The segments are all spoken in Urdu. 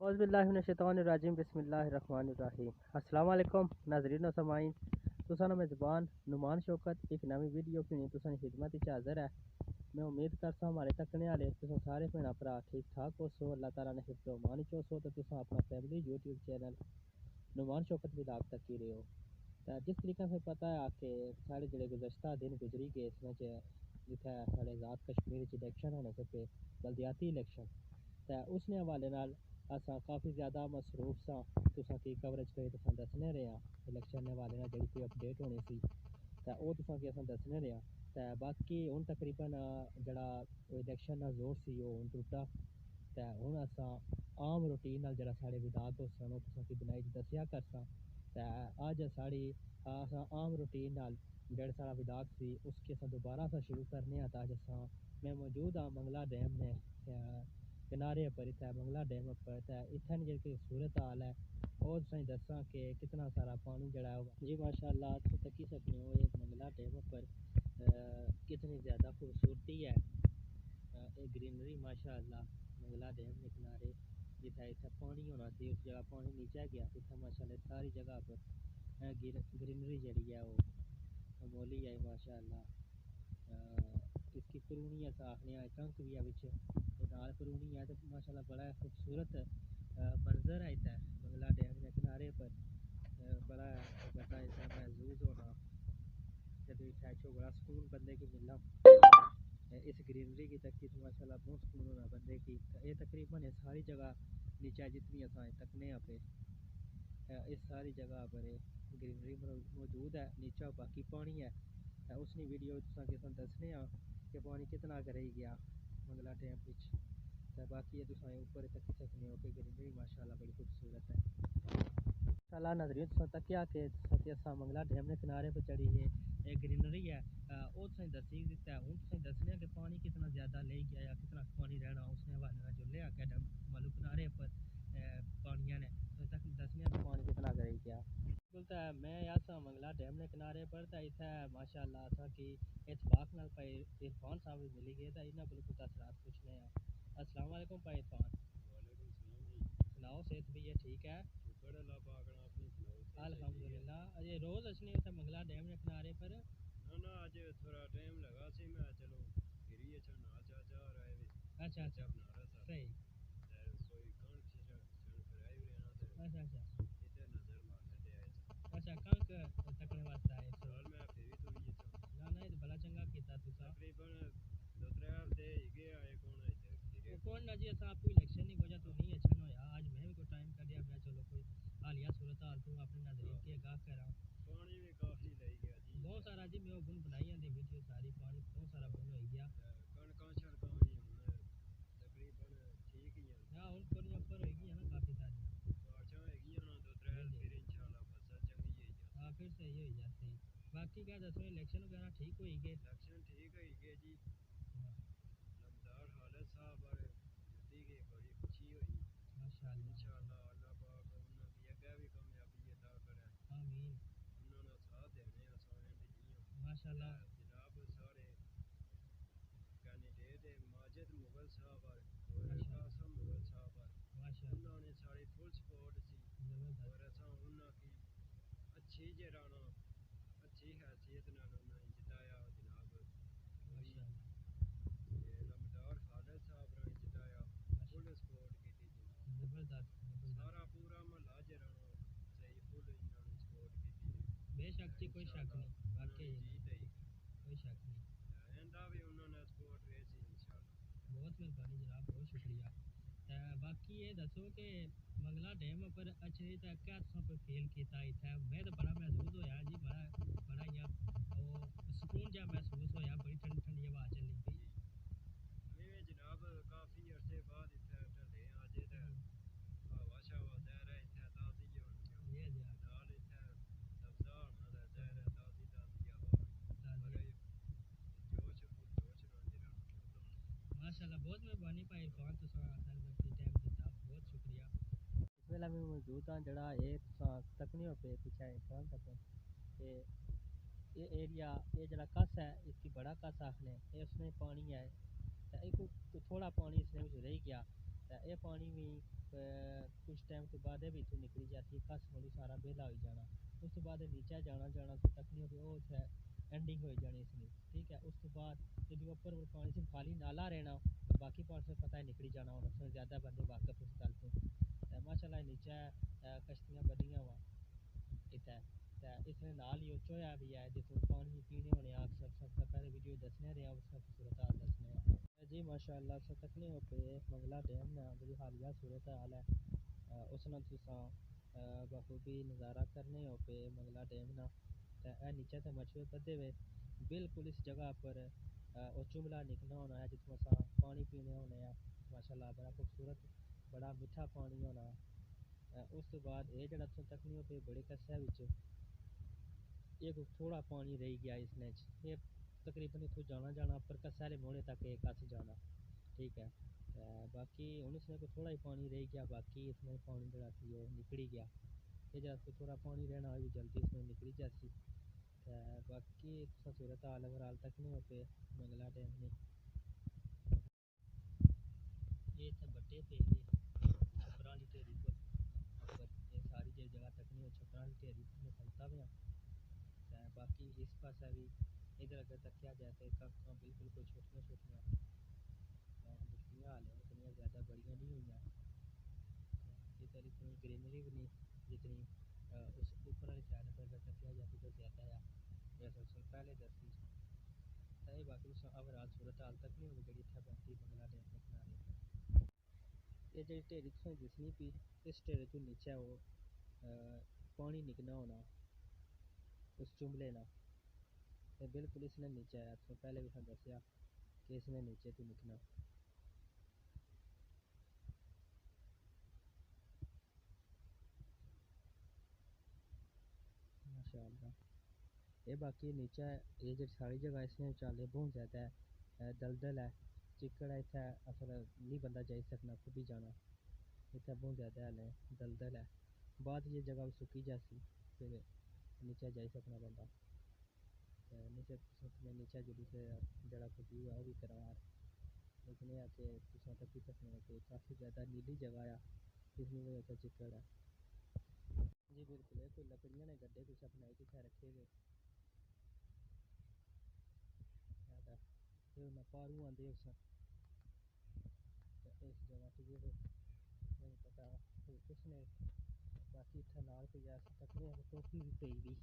اعوذ باللہ من الشیطان الرجیم بسم اللہ الرحمن الرحیم۔ السلام علیکم ناظرین و سامعین، تساں میزبان نعمان شوکت ایک نوی ویڈیو کی تساں خدمت وچ حاضر ہے۔ میں امید کرتا ہوں ہمارے تکنے والے تساں سارے بھیڑا بھرا ٹھیک ٹھاک ہو سو، اللہ تعالیٰ نے حفظ و امان وچ ہو تو تساں اپنا فیملی یوٹیوب چینل نعمان شوکت ولاگ تک کی رہے ہو۔ جس طریقے سے پتہ ہے کہ سارے جڑے گزشتہ دن گزری گئے اس میں جتھے سارے آزاد کشمیر الیکشن ہونے سے پہ بلدیاتی الیکشن اس نے حوالے نال اساں کافی زیادہ مصروف ساں، تساں کی کوریج کوئی تساں دسنے رہے ہاں الیکشن نے حوالے نال جڑی کوئی اپڈیٹ ہونی سی وہ تساں کی اساں دسنے رہے ہاں۔ باقی ہن تقریباً جڑا الیکشن نا زور سی وہ ہن ٹوٹا ہن اساں عام روٹین نال جڑا ساڑے وداگ سن وہ تساں کی بنائی دسیا کرساں۔ اج ساڑی اساں عام روٹین نال جڑا سارا وداگ سی اس کے اساں دوبارہ سے شروع کرنے ہاں۔ اج اساں میں موجود ہاں منگلا ڈیم نے کنارے پر اتنا منگلا ڈیم پر اتنے جی صورت حال ہے اور تسیں دساں کہ کتنا سارا پانی جڑا ہے جی ماشاء اللہ تسی تکی سکتے ہو یہ منگلا ڈیم پر کتنی زیادہ خوبصورتی ہے، یہ گرینری ماشاء اللہ منگلا ڈیم کے کنارے جتھے اتنے پانی ہونا سی اس جگہ پانی نیچے گیا اتنے ماشاء اللہ ساری جگہ پر گرینری جڑی ہے وہ معمولی ہے ماشاء اللہ۔ اس کی قرونی ایسا آخنے ہیں کنک بھی ہے بچ نال قرونی ہے تو ماشاء اللہ بڑا خوبصورت منظر ہے اتنا منگلا ڈیم کے کنارے پر بڑا بڑا ایسا محظوظ ہونا جب اتنا بڑا سکون بندے کی ملا اس گرینری کی تکی تو ماشاء اللہ بہت سکون ہونا بندے کی۔ یہ تقریباً ساری جگہ نیچے جتنی اساں تکنے پہ اس ساری جگہ پر گرینری موجود ہے، نیچے باقی پانی ہے۔ اس نے ویڈیو تساں کے سن دسنے ہاں کہ پانی کتنا کرے گیا منگلا ڈیم وچ باقی یہ تساں اوپر تکی سکنے ہو کہ گرینری ماشاء اللہ بڑی خوبصورت ہے۔ اللہ ناظرین تساں تکیا کہ اساں منگلا ڈیم کے کنارے پہ چڑھی ہے یہ گرینری ہے وہ تسیں دسی دیتا ہے۔ ہن تسیں دسنے کہ پانی کتنا زیادہ لے گیا یا کتنا پانی رہنا اس نے حوالے نال جو لیا کہ ملو کنارے پر پانیاں نے تک دسنے کہ پانی کتنا کرے گیا بولتا ہے۔ میں یاسا منگلا ڈیم کے کنارے پر تا اتھا ماشاء اللہ اساں کی اتفاق نال پائی عرفان صاحب ملی گئے تا انہاں کول کچھ اثرات پوچھنے ہیں۔ السلام علیکم بھائی عرفان، وعلیکم السلام جی۔ سناؤ صحت بھی ہے ٹھیک ہے؟ شکر اللہ پاک نے اپنی سناؤ صحیح الحمدللہ۔ یہ روز اچھنے اتھا منگلا ڈیم کے کنارے پر نہ اج تھوڑا ٹائم لگا سی میں چلو پھری اچھا نال چاچا رہے وے اچھا چاچا اچھا بنا رہا تھا صحیح کوئی کانک چھن کرائی ہوئی نا تے اچھا اچھا ادھر نظر مارنے تے آئے تھا اچھا کنک تکنے واسطے آئے سو نال میں پھری تو بھی اچھا نہ نہ یہ بڑا چنگا کیتا تسا تقریباً 2-3 ہفتے ہی گئے آئے کون ہے تے پھرے کون نہ جی اساں کوئی الیکشن نہیں وجہ تو نہیں اچھا ہویا آج میں بھی کوئی ٹائم کڈیا میں چلو کوئی حالیہ صورتحال تو اپنے ناظرین کی آگاہ کراں۔ پانی بھی کافی لے گیا جی بہت سارا جی میں بن بنائی دی ویڈیو ساری پانی بہت سارا بن ہوئی گیا کਣکاں شڑکاں بھی ہن تقریباً ٹھیک ہی ہیں ہاں ہن تھوڑی اوپر ہوئی گئی ہے نا کافی ساری بارشاں ہوگیاں نا 2-3 پھر انشاءاللہ فصل چنگی ہوئی جاتی ہاں پھر صحیح ہوئی جاتی۔ باقی کیا دسو الیکشن وغیرہ ٹھیک ہوئی گئے؟ الیکشن ٹھیک ہوئی گئے جی، نمدار خالد صاحب اور جتی گئی بڑی خوشی ہوئی ماشاءاللہ انشاءاللہ اللہ پاک انہاں کی اگے بھی کامیابی عطا کرے آمین انہاں دا ساتھ دینے اساں اینڈ جیاں ماشاءاللہ جناب سارے کینڈیڈیٹ ماجد مغل صاحب اور قاسم مغل صاحب اور انہوں نے ساری فل سپورٹ سی اور اساں انہاں کی اچھی جرانا اچھی حیثیت نال انہوں نے جتایا جناب پوری لمڈار خالد صاحب نے جتایا فل سپورٹ کی جناب زبردست سارا پورا محلہ جرانا صحیح فل انہوں نے سپورٹ کی بے شک جی کوئی شک نہیں واقعی جیت ہے کوئی شک نہیں ایندا بھی انہوں نے سپورٹ ریسی انشاءاللہ بہت مہربانی جناب بہت شکریہ۔ باقی یہ دسو کہ منگلا ڈیم پر اچھے تے کیا تساں کوئی فیل کیتا ایتھے میں تو بڑا محسوس ہویا جی بڑا یا او سکون جا محسوس ہویا بڑی ٹھنڈی ٹھنڈی ہوا چلنی پئی میں جناب کافی عرصے بعد اتھے ٹھلے اج تے ہوا شوا ظاہر ہے اتھے تازی ہونی نال اتھے سبزہ ہونا تے ظاہر ہے تازی تازی ہوا بڑے جوش فل جوش نال جرانا مردوں ماشاءاللہ بہت مہربانی بھائی عرفان تساں اپنا وقتی ٹائم دیتا بہت شکریہ۔ اس ویلے میں موجود ہاں جڑا اے تساں تکنے ہو پہ پیچھے عرفان تک کہ یہ ایریا یہ جڑا کس ہے اس کی بڑا کس آخنے یہ اس میں پانی ہے ایک تھوڑا پانی اس نے رہ گیا یہ پانی بھی کچھ ٹائم تو بعد بھی تو نکلی جاتی ہے کس مڑی سارا بیلا ہو جانا اس تو بعد نیچے جانا تو تکنیوں کے وہ ہے اینڈنگ ہو جانی اس نے ٹھیک ہے اس تو بعد جب اوپر پانی سے خالی نالا رہنا تو باقی پاس سے پتہ ہی نکلی جانا ہونا اس میں زیادہ بندے واقف اس گل تو ماشاء اللہ نیچے کشتیاں بدیاں وا اتنا اس نے نال ہی چویا بھی ہے جتوں پانی پینے ہونے اکثر سب سے پہلے ویڈیو دسنے رہے اس کا صورت حال دسنے جی ماشاء اللہ سے تکنے ہو پہ منگلا ڈیم میں جی حالیہ صورت حال ہے اس نے تساں بخوبی نظارہ کرنے ہو پہ منگلا ڈیم نا اے نیچے تے مچھلی بدے ہوئے بالکل اس جگہ پر وہ چملا نکلنا ہونا ہے جتوں اساں پانی پینے ہونے ہیں ماشاء اللہ بڑا خوبصورت بڑا میٹھا پانی ہونا اس تو بعد یہ جڑا تکنیوں پہ بڑے قصے وچ ایک تھوڑا پانی رہ گیا اس نے یہ تقریباً اتوں جانا پر کسے والے موڑے تک ایک کس جانا ٹھیک ہے باقی ہوں اس میں کوئی تھوڑا ہی پانی رہ گیا باقی اس میں پانی جڑا سی وہ نکلی گیا یہ جب تھوڑا پانی رہنا بھی جلدی اس میں نکلی جاسی باقی صورت حال اوور تک نہیں ہو پہ منگلا ڈیم نہیں یہ اتنے بڑے پہ چھپرا والی ٹھیری پر یہ ساری جگہ تک نہیں چھپرا والی ٹھیری میں کھلتا پیا باقی اس پاسا بھی ادھر اگر تکیا جائے تو کانکاں بالکل کوئی چھوٹیاں چھوٹیاں لکھیاں حال ہیں اتنی زیادہ بڑیاں نہیں ہوئیاں ادھر اتنی گرینری بھی نہیں جتنی اس اوپر والی سائڈ پہ اگر تکیا جائے تو زیادہ ہے جیسے پہلے دسی صحیح باقی اوور صورت حال تک نہیں ہوگی جڑی اتنا بنتی بنگلہ ڈیم کے کنارے یہ جی ٹھیری تساں دسنی پی اس ٹھیرے تو نیچے وہ پانی نکلنا ہونا اس چملے نہ بالکل اس نے نیچے آیا تو پہلے بھی دسیا کہ اس نے نیچے تو نکلنا ماشاء اللہ یہ باقی نیچے یہ جو ساری جگہ اس نے چالے بہت زیادہ ہے دلدل ہے چکڑ ہے اتنا اصل نہیں بندہ جائی سکنا خود بھی جانا اتنا بہت زیادہ حال ہے دلدل ہے بعد یہ جگہ سکی جاسی پھر نیچے جائی سکنا بندہ نیچے نیچے جڑی سے جڑا کو ویو ہے وہ بھی کرار لیکن یہ کہ تساں تکی سکنے کہ کافی زیادہ نیلی جگہ ہے جس کی وجہ سے چکڑ ہے جی بالکل ہے کوئی لکڑیاں نے گڈے کچھ اپنے کتنے رکھے ہوئے نہ پارو آدھے اس جگہ پہ یہ نہیں پتا کچھ نے باقی اتنا نال پہ جا سکتے ٹوپی بھی پی گئی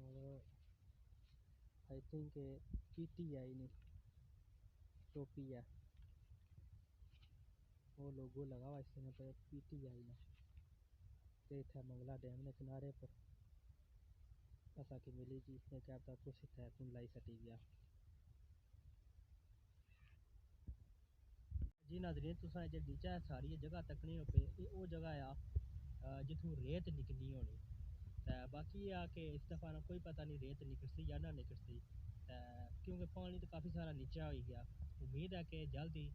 اور I think P T I نہیں ٹوپی ہے وہ لوگو لگا ہوا اس میں پی ٹی آئی نا تے اتنا منگلا ڈیم نے کنارے پر ایسا کہ ملی جی اس نے کیا پتا کچھ اتنا تم لائی سٹی گیا جی ناظرین تساں جے نیچے ساری جگہ تکنی ہو پہ یہ وہ جگہ آ جتوں ریت نکلنی ہونی باقی یہ آ کہ اس دفعہ کوئی پتہ نہیں ریت نکلسی یا نہ نکلسی کیونکہ پانی تو کافی سارا نیچے ہوئی گیا امید ہے کہ جلد ہی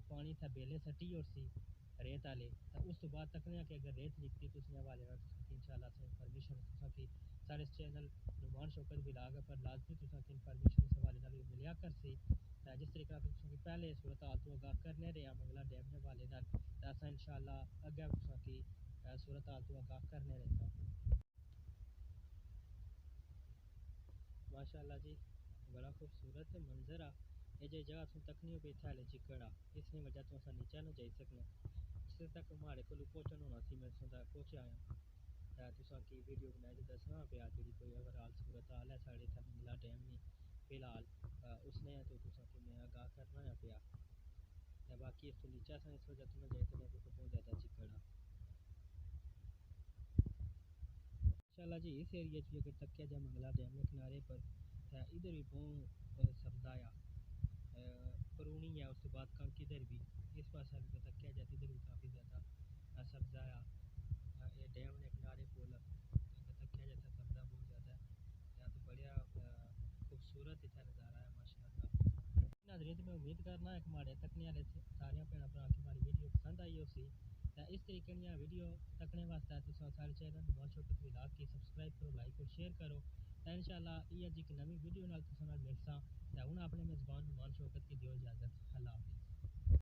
پانی تھا بیلے سٹی اور سی ریت والے اس تو بعد تکنے کہ اگر ریت نکتی تو اس حوالے ان شاء اللہ سے انفارمیشن کی سارے چینل نمان شوکت بلاگ پر لازمی تو کی انفارمیشن اس حوالے نال ملیا کر سی جس طریقے سے پہلے صورت حال تو آگاہ کرنے رہے منگلا ڈیم کے حوالے نال ایسا ان شاء اللہ اگے کی صورت حال تو آگاہ کرنے رہتا ماشاء اللہ جی بڑا خوبصورت منظر آ یہ جی جگہ تم تکنی پہ تھے چکڑا اس کی وجہ تو نیچے نہ جائی سکنے جس تک ہمارے کو پہنچن ہونا سی میں پہنچ آیا تساں کی ویڈیو بنائی تو دسنا پیا جی کوئی اوور آل صورت حال ہے ساڑے اتنا منگلا ڈیم نہیں فی الحال اس نے تو تساں کی میں آگاہ کرنا ہے پیا باقی اس تو نیچے سے اس وجہ تو جائی سکنے تو بہت زیادہ چکڑا انشاءاللہ جی اس ایریے چ اگر تکیا جائے منگلا ڈیم کے کنارے پر ادھر بھی بہت سبزہ پرونی ہے اس کے بعد کنک ادھر بھی اس پاس بھی تکیا جائے ادھر بھی کافی زیادہ سبزہ یہ ڈیم نے کنارے کول تکیا جائے سبزہ بہت زیادہ ہے تو بڑیا خوبصورت اتنا نظارہ ہے ماشاء اللہ ناظرین میں امید کرنا ہے کہ ہمارے تکنے والے سارے بھن بھرا کی ہماری ویڈیو پسند آئی ہو سی اس طریقے کی ویڈیو تکنے واسطے تو سارے چینل نمان شوکت ولاگ کی سبسکرائب کرو لائک اور شیئر کرو انشاءاللہ یہ جی ایک نئی ویڈیو نال تساں نال ملساں ہن اپنے میزبان نمان شوکت کی دیو اجازت اللہ